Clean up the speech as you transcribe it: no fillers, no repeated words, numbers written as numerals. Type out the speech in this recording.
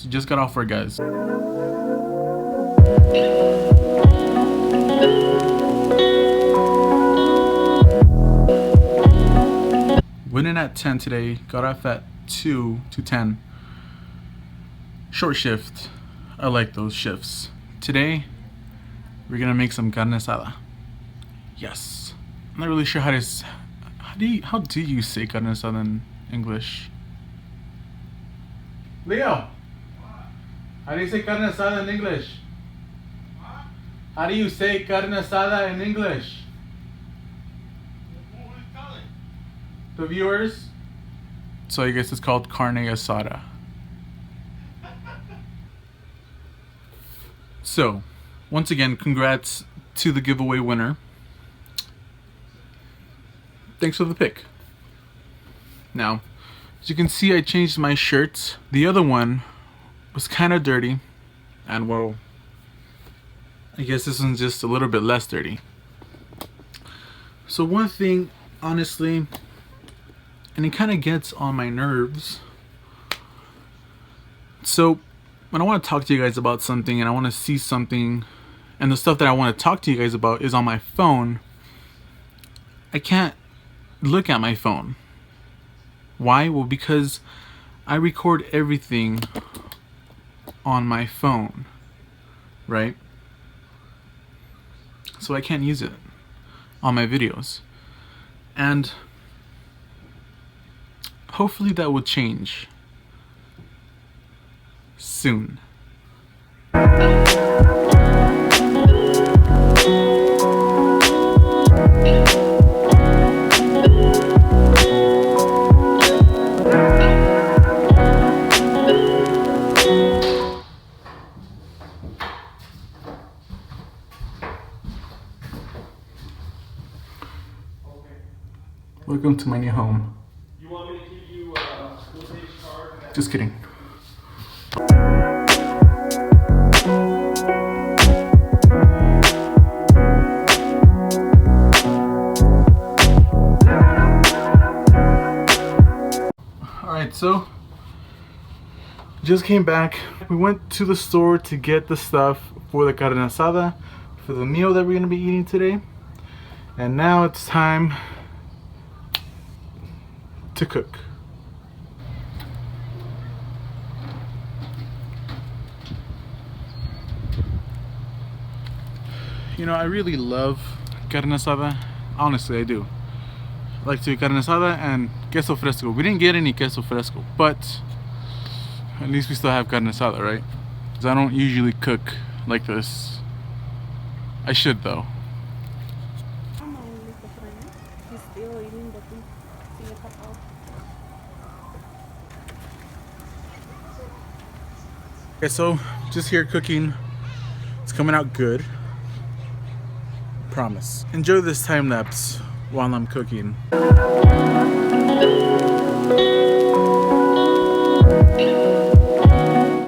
Just got off work, guys. Went in at 10 today, got off at 2 to 10. Short shift. I like those shifts. Today, we're gonna make some carne asada. Yes. I'm not really sure how do you say carne asada in English? Leo, how do you say carne asada in English? How do you say carne asada in English? The viewers? So I guess it's called carne asada. So, once again, congrats to the giveaway winner. Thanks for the pick. Now, as you can see, I changed my shirts. The other one was kind of dirty, and well, I guess this one's just a little bit less dirty. So one thing, honestly, and it kind of gets on my nerves. So when I want to talk to you guys about something and I want to see something, and the stuff that I want to talk to you guys about is on my phone, I can't look at my phone. Why? Well, because I record everything on my phone, right? So I can't use it on my videos. And hopefully that will change soon. Welcome to my new home. You want me to give you a quotation card? Just kidding. Alright, so just came back. We went to the store to get the stuff for the carne asada, for the meal that we're gonna be eating today. And now it's time to cook. You know, I really love carne asada. Honestly, I do. I like to eat carne asada and queso fresco. We didn't get any queso fresco, but at least we still have carne asada, right? Because I don't usually cook like this. I should though. Okay, so just here cooking. It's coming out good. Promise. Enjoy this time lapse while I'm cooking.